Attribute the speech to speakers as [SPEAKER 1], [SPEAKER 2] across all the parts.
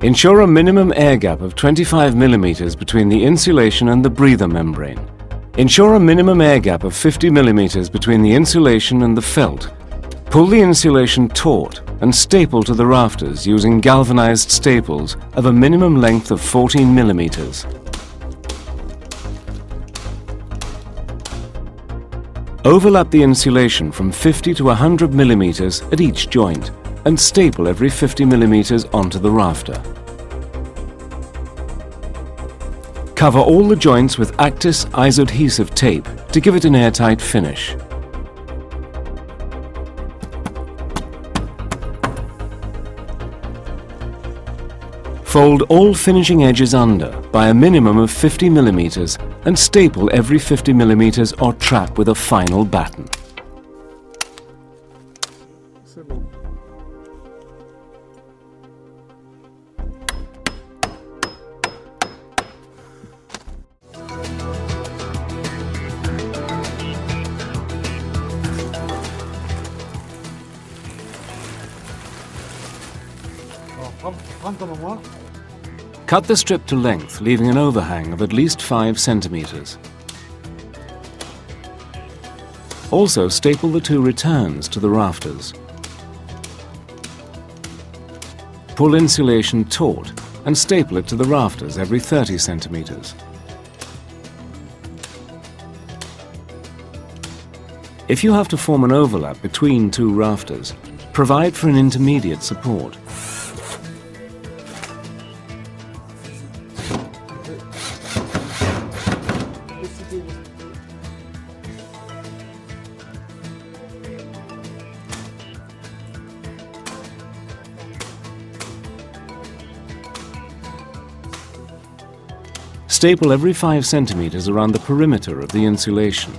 [SPEAKER 1] Ensure a minimum air gap of 25 mm between the insulation and the breather membrane. Ensure a minimum air gap of 50 mm between the insulation and the felt. Pull the insulation taut and staple to the rafters using galvanized staples of a minimum length of 14 mm. Overlap the insulation from 50 to 100 mm at each joint and staple every 50 mm onto the rafter. Cover all the joints with Actis isoadhesive tape to give it an airtight finish. Fold all finishing edges under by a minimum of 50 mm and staple every 50 mm or trap with a final batten. Cut the strip to length, leaving an overhang of at least 5 cm. Also staple the two returns to the rafters. Pull insulation taut and staple it to the rafters every 30 cm. If you have to form an overlap between two rafters, provide for an intermediate support. Staple every 5 cm around the perimeter of the insulation.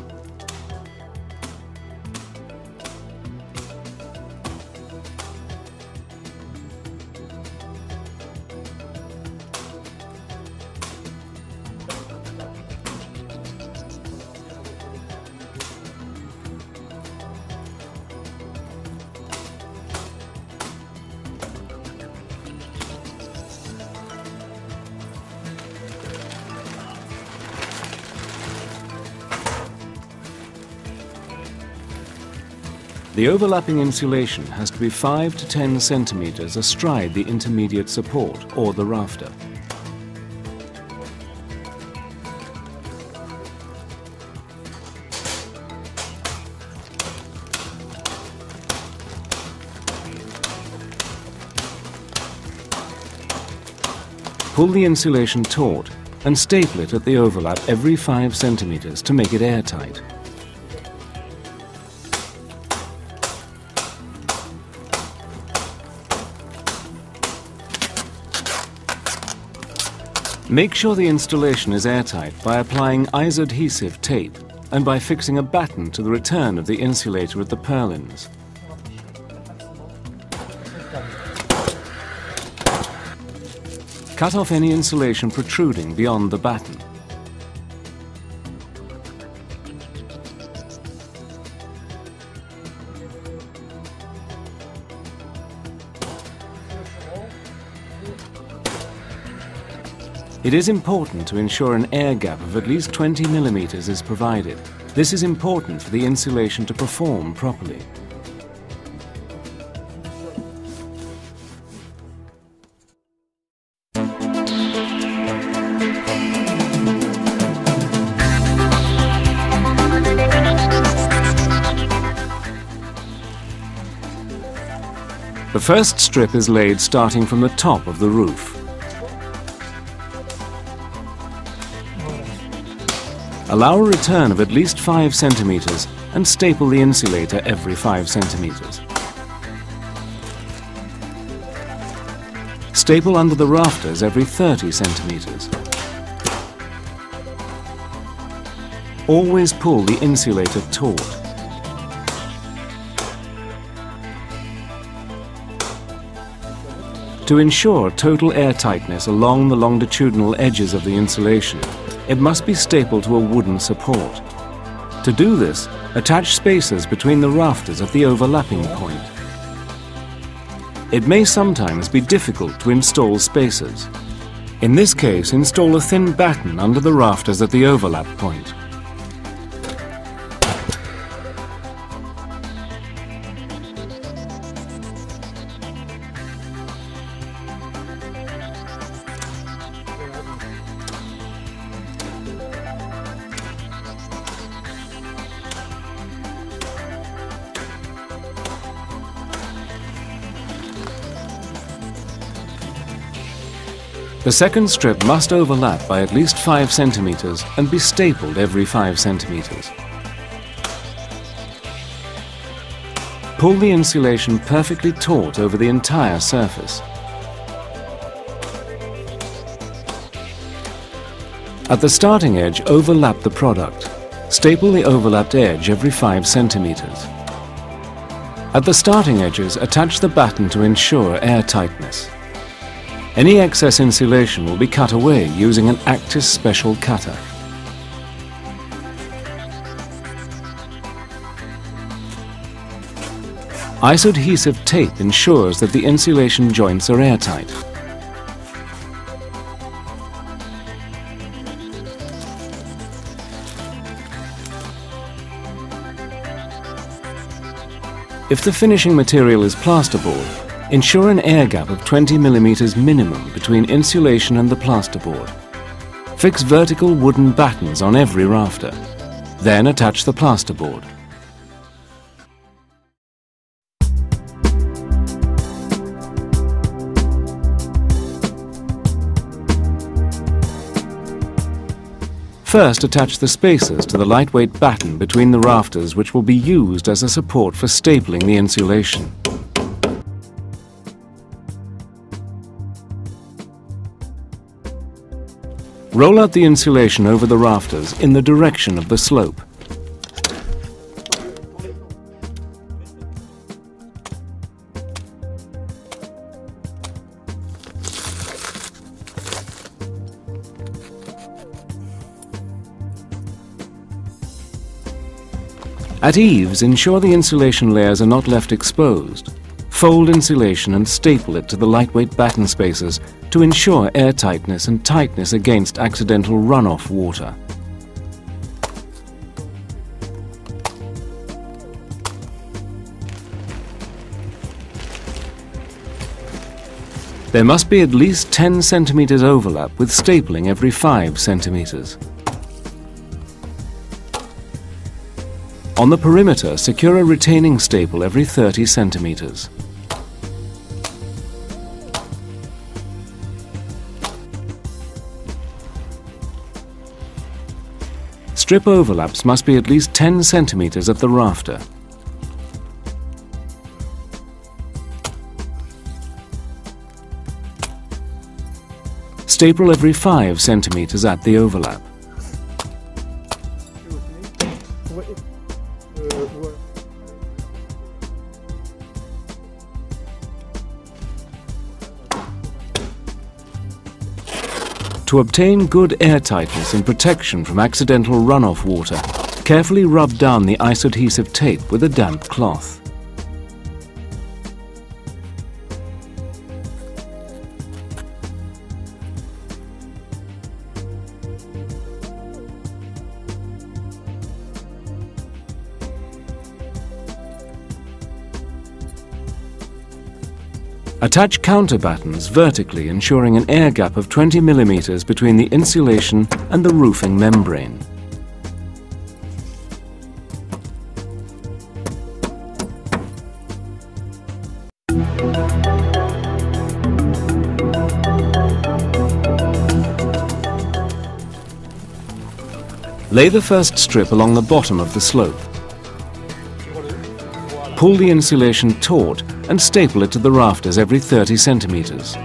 [SPEAKER 1] The overlapping insulation has to be 5 to 10 cm astride the intermediate support or the rafter. Pull the insulation taut and staple it at the overlap every 5 cm to make it airtight. Make sure the installation is airtight by applying isoadhesive tape and by fixing a batten to the return of the insulator at the purlins. Cut off any insulation protruding beyond the batten. It is important to ensure an air gap of at least 20 mm is provided. This is important for the insulation to perform properly. The first strip is laid starting from the top of the roof. Allow a return of at least 5 cm and staple the insulator every 5 cm. Staple under the rafters every 30 cm. Always pull the insulator taut. To ensure total airtightness along the longitudinal edges of the insulation, it must be stapled to a wooden support. To do this, attach spacers between the rafters at the overlapping point. It may sometimes be difficult to install spacers. In this case, install a thin batten under the rafters at the overlap point. The second strip must overlap by at least 5 centimeters and be stapled every 5 centimeters. Pull the insulation perfectly taut over the entire surface. At the starting edge, overlap the product. Staple the overlapped edge every 5 centimeters. At the starting edges, attach the batten to ensure airtightness. Any excess insulation will be cut away using an Actis special cutter. Isoadhesive tape ensures that the insulation joints are airtight. If the finishing material is plasterboard, ensure an air gap of 20 mm minimum between insulation and the plasterboard. Fix vertical wooden battens on every rafter. Then attach the plasterboard. First, attach the spacers to the lightweight batten between the rafters, which will be used as a support for stapling the insulation. Roll out the insulation over the rafters in the direction of the slope. At eaves, ensure the insulation layers are not left exposed. Fold insulation and staple it to the lightweight batten spacers to ensure airtightness and tightness against accidental runoff water. There must be at least 10 centimeters overlap with stapling every 5 centimeters. On the perimeter, secure a retaining staple every 30 centimeters. Strip overlaps must be at least 10 centimeters at the rafter. Staple every 5 centimeters at the overlap. To obtain good airtightness and protection from accidental runoff water, carefully rub down the isoadhesive tape with a damp cloth. Attach counter battens vertically, ensuring an air gap of 20 mm between the insulation and the roofing membrane. Lay the first strip along the bottom of the slope. Pull the insulation taut and staple it to the rafters every 30 centimeters.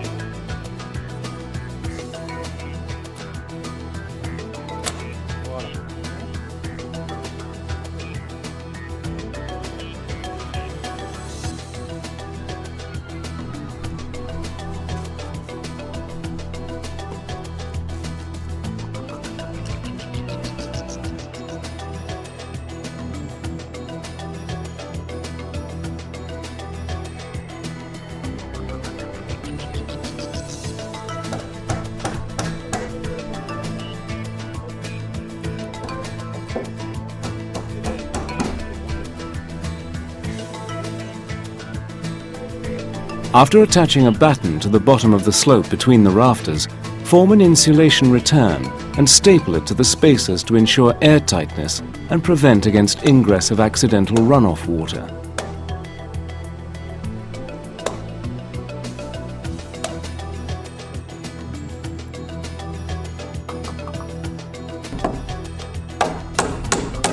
[SPEAKER 1] After attaching a batten to the bottom of the slope between the rafters, form an insulation return and staple it to the spacers to ensure airtightness and prevent against ingress of accidental runoff water.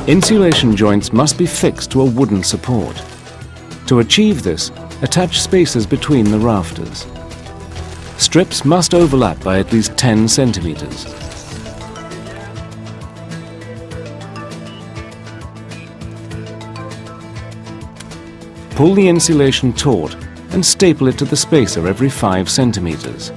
[SPEAKER 1] Insulation joints must be fixed to a wooden support. To achieve this, attach spacers between the rafters. Strips must overlap by at least 10 centimeters. Pull the insulation taut and staple it to the spacer every 5 centimeters.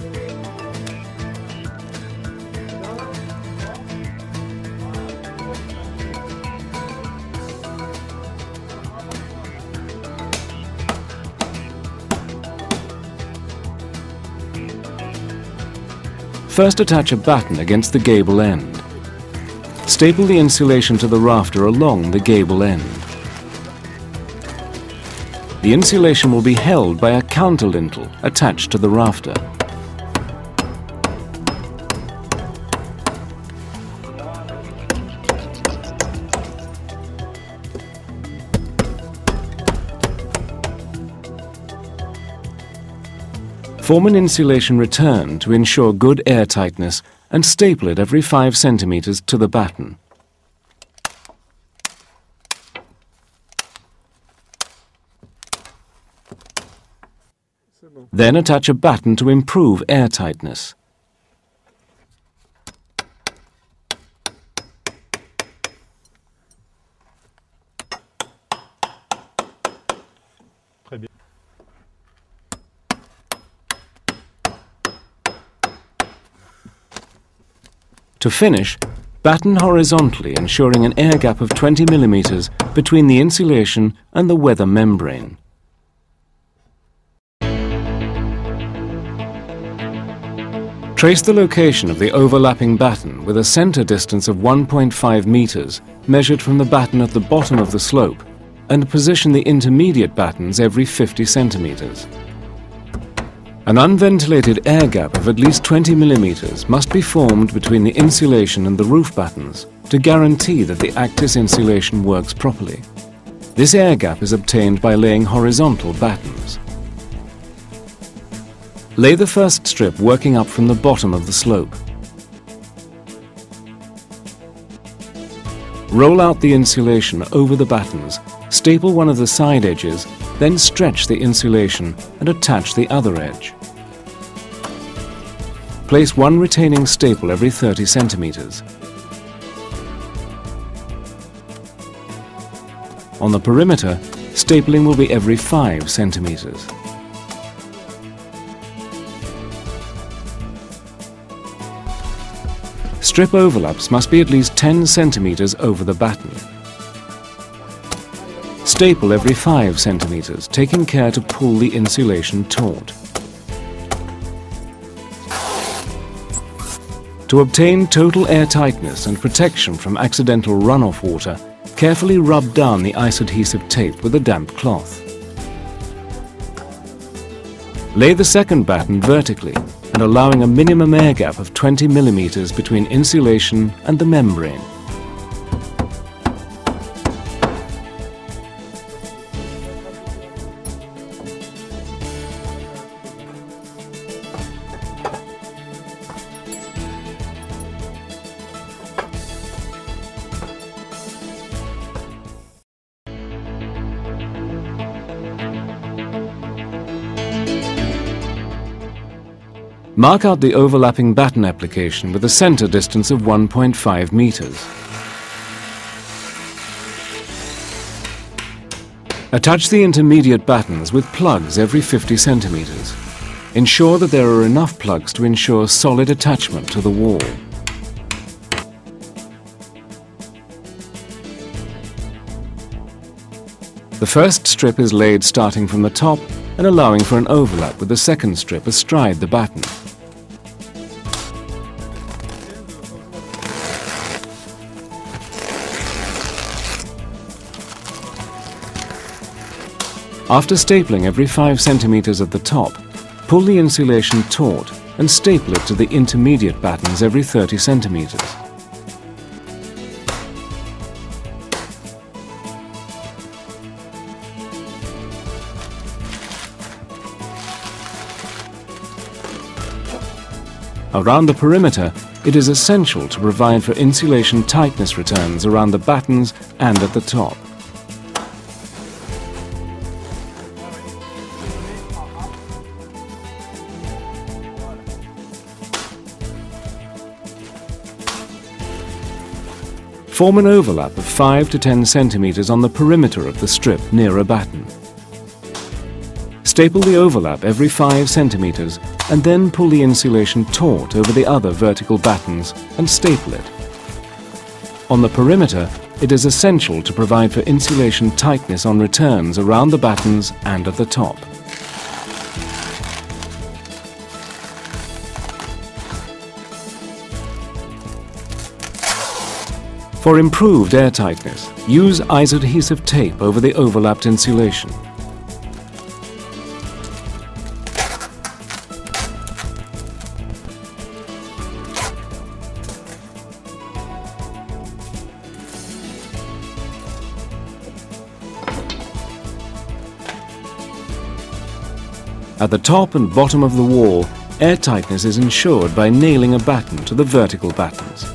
[SPEAKER 1] First attach a batten against the gable end. Staple the insulation to the rafter along the gable end. The insulation will be held by a counterlintel attached to the rafter. Form an insulation return to ensure good airtightness and staple it every 5 centimeters to the batten. Then attach a batten to improve airtightness. To finish, batten horizontally, ensuring an air gap of 20 millimeters between the insulation and the weather membrane. Trace the location of the overlapping batten with a center distance of 1.5 meters measured from the batten at the bottom of the slope, and position the intermediate battens every 50 centimeters. An unventilated air gap of at least 20 millimeters must be formed between the insulation and the roof battens to guarantee that the Actis insulation works properly. This air gap is obtained by laying horizontal battens. Lay the first strip working up from the bottom of the slope. Roll out the insulation over the battens, staple one of the side edges, then stretch the insulation and attach the other edge. Place one retaining staple every 30 centimeters. On the perimeter, stapling will be every 5 centimeters. Strip overlaps must be at least 10 centimeters over the batten. Staple every 5 centimeters, taking care to pull the insulation taut. To obtain total air tightness and protection from accidental runoff water, carefully rub down the ice-adhesive tape with a damp cloth. Lay the second batten vertically and allowing a minimum air gap of 20 millimeters between insulation and the membrane. Mark out the overlapping batten application with a center distance of 1.5 meters. Attach the intermediate battens with plugs every 50 centimeters. Ensure that there are enough plugs to ensure solid attachment to the wall. The first strip is laid starting from the top and allowing for an overlap with the second strip astride the batten. After stapling every 5 centimeters at the top, pull the insulation taut and staple it to the intermediate battens every 30 centimeters. Around the perimeter, it is essential to provide for insulation tightness returns around the battens and at the top. Form an overlap of 5 to 10 centimeters on the perimeter of the strip near a batten. Staple the overlap every 5 centimeters and then pull the insulation taut over the other vertical battens and staple it. On the perimeter, it is essential to provide for insulation tightness on returns around the battens and at the top. For improved air tightness, use iso-adhesive tape over the overlapped insulation. At the top and bottom of the wall, air tightness is ensured by nailing a batten to the vertical battens.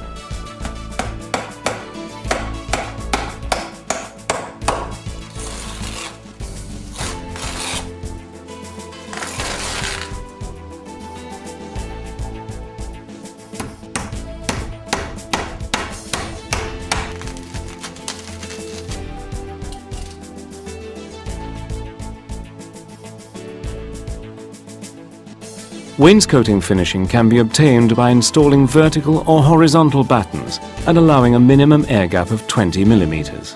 [SPEAKER 1] Wainscoting finishing can be obtained by installing vertical or horizontal battens and allowing a minimum air gap of 20 millimeters.